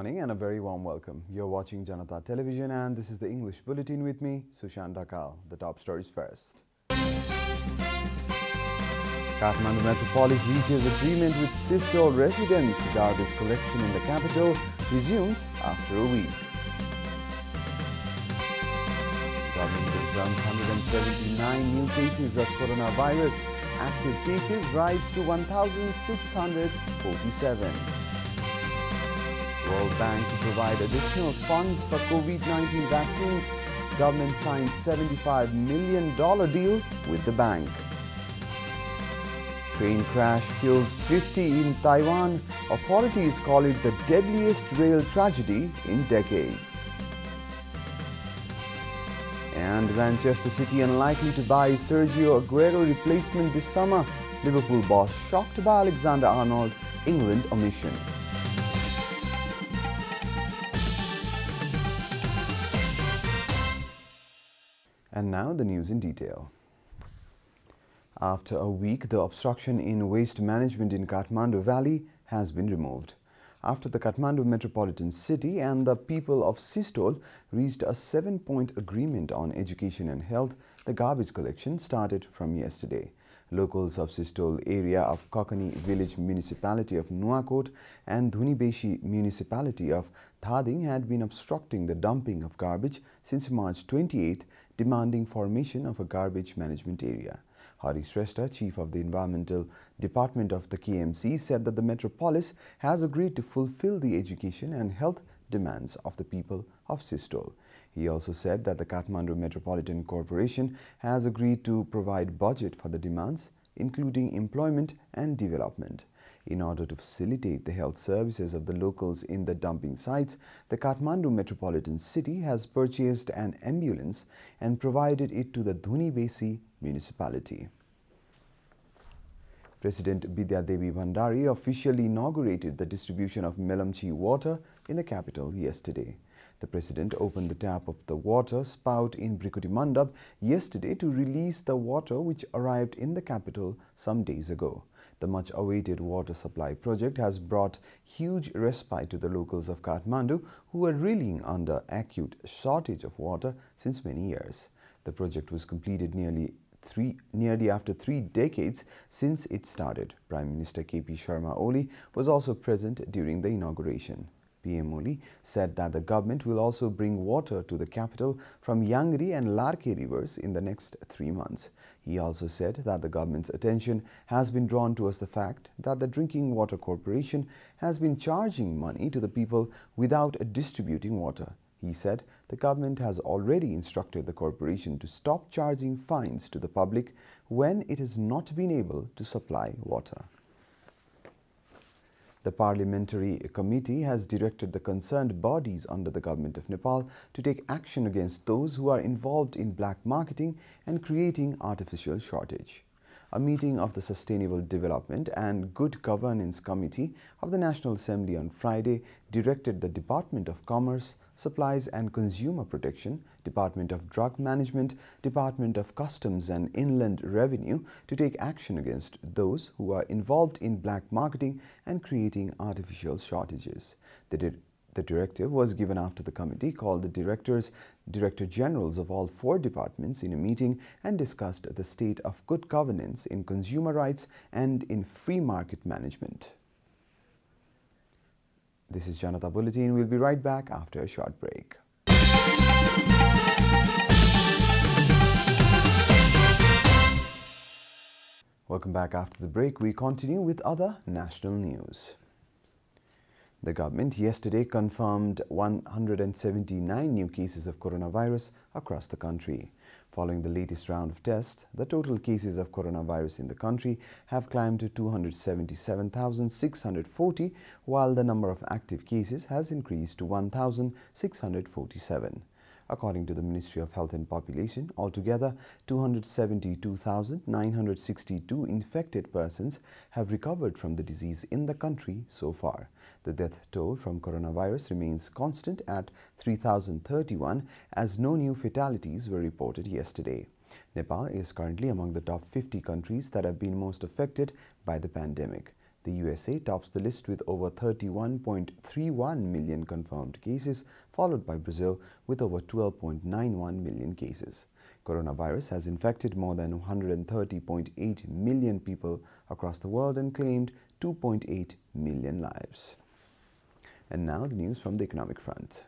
morning and a very warm welcome. You're watching Janata Television and this is the English Bulletin with me, Sushant Dakal. The top stories first. Kathmandu Metropolis reaches agreement with Sistole residents. Garbage collection in the capital resumes after a week. Government confirms 179 new cases of coronavirus. Active cases rise to 1,647. World Bank to provide additional funds for COVID-19 vaccines. Government signs $75 million deal with the bank. Train crash kills 50 in Taiwan. Authorities call it the deadliest rail tragedy in decades. And Manchester City unlikely to buy Sergio Aguero replacement this summer. Liverpool boss shocked by Alexander-Arnold England omission. And now the news in detail. After a week, the obstruction in waste management in Kathmandu Valley has been removed. After the Kathmandu Metropolitan City and the people of Sistole reached a 7-point agreement on education and health, the garbage collection started from yesterday. Locals of Sistole area of Kokani Village Municipality of Nuakot and Dhunibeshi Municipality of Thading had been obstructing the dumping of garbage since March 28, demanding formation of a garbage management area. Hari Shrestha, Chief of the Environmental Department of the KMC, said that the Metropolis has agreed to fulfill the education and health demands of the people of Sistole. He also said that the Kathmandu Metropolitan Corporation has agreed to provide budget for the demands, including employment and development. In order to facilitate the health services of the locals in the dumping sites, the Kathmandu Metropolitan City has purchased an ambulance and provided it to the Dhunibeshi municipality. President Bidya Devi Bhandari officially inaugurated the distribution of Melamchi water in the capital yesterday. The president opened the tap of the water spout in Brikuti Mandap yesterday to release the water which arrived in the capital some days ago. The much-awaited water supply project has brought huge respite to the locals of Kathmandu who were reeling under acute shortage of water since many years. The project was completed nearly after 3 decades since it started. Prime Minister KP Sharma Oli was also present during the inauguration. PM Oli said that the government will also bring water to the capital from Yangri and Larke rivers in the next 3 months. He also said that the government's attention has been drawn towards the fact that the Drinking Water Corporation has been charging money to the people without distributing water. He said the government has already instructed the corporation to stop charging fines to the public when it has not been able to supply water. The Parliamentary Committee has directed the concerned bodies under the Government of Nepal to take action against those who are involved in black marketing and creating artificial shortage. A meeting of the Sustainable Development and Good Governance Committee of the National Assembly on Friday directed the Department of Commerce, Supplies and Consumer Protection, Department of Drug Management, Department of Customs and Inland Revenue to take action against those who are involved in black marketing and creating artificial shortages. The directive was given after the committee called the Director Generals of all 4 departments in a meeting and discussed the state of good governance in consumer rights and in free market management. This is Janata Bulletin. We'll be right back after a short break. Welcome back after the break. We continue with other national news. The government yesterday confirmed 179 new cases of coronavirus across the country. Following the latest round of tests, the total cases of coronavirus in the country have climbed to 277,640, while the number of active cases has increased to 1,647. According to the Ministry of Health and Population, altogether 272,962 infected persons have recovered from the disease in the country so far. The death toll from coronavirus remains constant at 3,031 as no new fatalities were reported yesterday. Nepal is currently among the top 50 countries that have been most affected by the pandemic. The USA tops the list with over 31.31 million confirmed cases, followed by Brazil with over 12.91 million cases. Coronavirus has infected more than 130.8 million people across the world and claimed 2.8 million lives. And now the news from the economic front.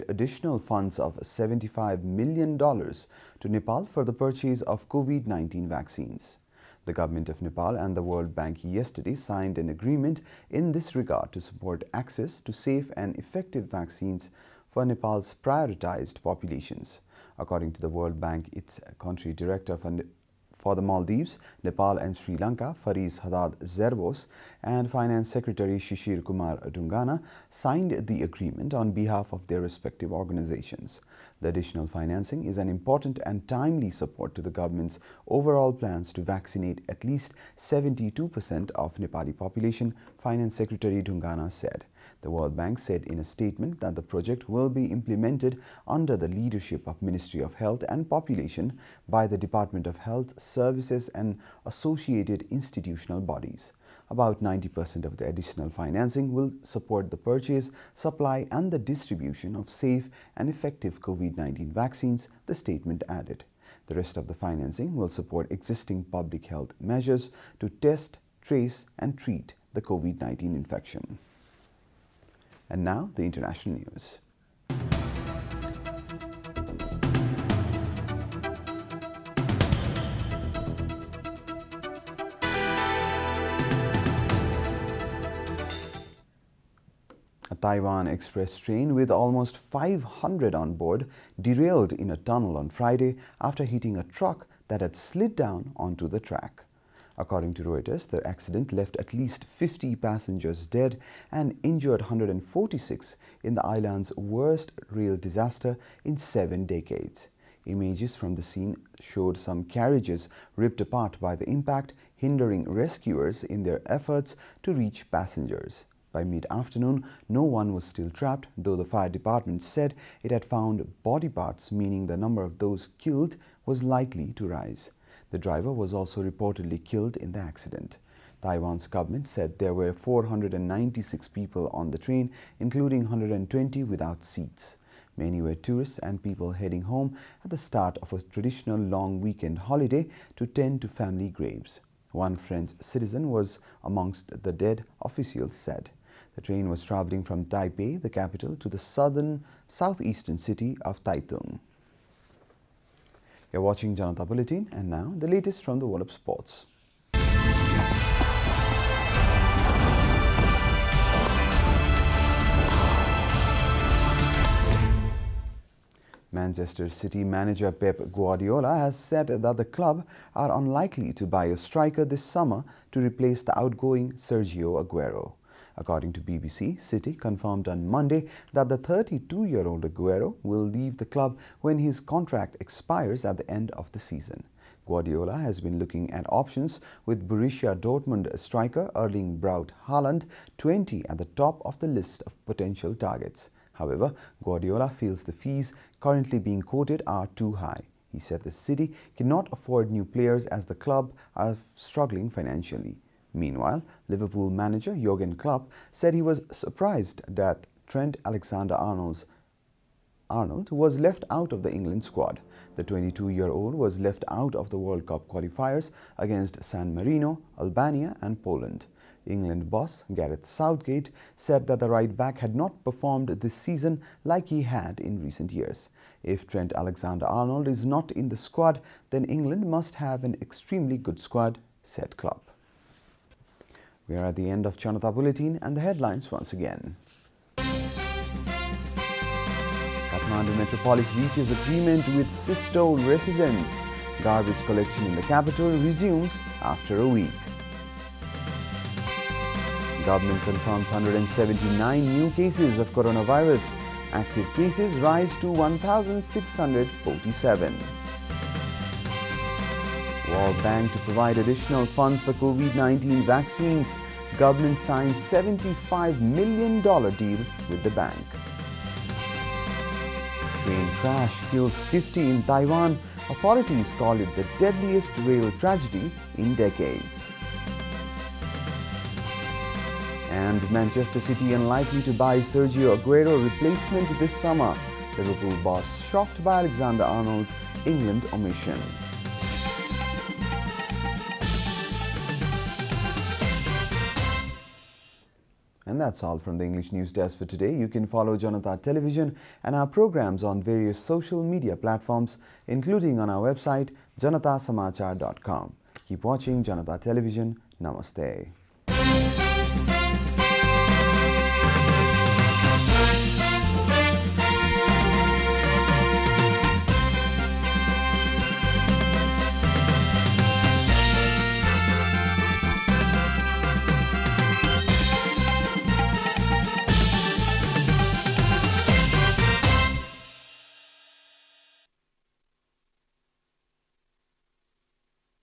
Additional funds of $75 million to Nepal for the purchase of COVID-19 vaccines. The government of Nepal and the World Bank yesterday signed an agreement in this regard to support access to safe and effective vaccines for Nepal's prioritized populations. According to the World Bank, its country director for the Maldives, Nepal and Sri Lanka, Fariz Haddad Zerbos, and Finance Secretary Shishir Kumar Dungana signed the agreement on behalf of their respective organizations. The additional financing is an important and timely support to the government's overall plans to vaccinate at least 72% of Nepali population, Finance Secretary Dungana said. The World Bank said in a statement that the project will be implemented under the leadership of Ministry of Health and Population by the Department of Health Services and associated institutional bodies. About 90% of the additional financing will support the purchase, supply and the distribution of safe and effective COVID-19 vaccines, the statement added. The rest of the financing will support existing public health measures to test, trace and treat the COVID-19 infection. And now the international news. A Taiwan express train with almost 500 on board derailed in a tunnel on Friday after hitting a truck that had slid down onto the track. According to Reuters, the accident left at least 50 passengers dead and injured 146 in the island's worst rail disaster in 7 decades. Images from the scene showed some carriages ripped apart by the impact, hindering rescuers in their efforts to reach passengers. By mid-afternoon, no one was still trapped, though the fire department said it had found body parts, meaning the number of those killed was likely to rise. The driver was also reportedly killed in the accident. Taiwan's government said there were 496 people on the train, including 120 without seats. Many were tourists and people heading home at the start of a traditional long weekend holiday to tend to family graves. One French citizen was amongst the dead, officials said. The train was traveling from Taipei, the capital, to the southeastern city of Taitung. You're watching Janata Bulletin, and now the latest from the world of sports. Manchester City manager Pep Guardiola has said that the club are unlikely to buy a striker this summer to replace the outgoing Sergio Aguero. According to BBC, City confirmed on Monday that the 32-year-old Aguero will leave the club when his contract expires at the end of the season. Guardiola has been looking at options with Borussia Dortmund striker Erling Braut Haaland, 20 at the top of the list of potential targets. However, Guardiola feels the fees currently being quoted are too high. He said the City cannot afford new players as the club are struggling financially. Meanwhile, Liverpool manager Jurgen Klopp said he was surprised that Trent Alexander-Arnold was left out of the England squad. The 22-year-old was left out of the World Cup qualifiers against San Marino, Albania and Poland. England boss Gareth Southgate said that the right-back had not performed this season like he had in recent years. If Trent Alexander-Arnold is not in the squad, then England must have an extremely good squad, said Klopp. We are at the end of Janata Bulletin and the headlines once again. Kathmandu Metropolis reaches agreement with Sisto residents. Garbage collection in the capital resumes after a week. Government confirms 179 new cases of coronavirus. Active cases rise to 1,647. World Bank to provide additional funds for COVID-19 vaccines. Government signs $75 million deal with the bank. Train crash kills 50 in Taiwan. Authorities call it the deadliest rail tragedy in decades. And Manchester City unlikely to buy Sergio Aguero replacement this summer. Liverpool boss shocked by Alexander-Arnold's England omission. And that's all from the English News Desk for today. You can follow Janata Television and our programs on various social media platforms, including on our website, janatasamachar.com. Keep watching Janata Television. Namaste.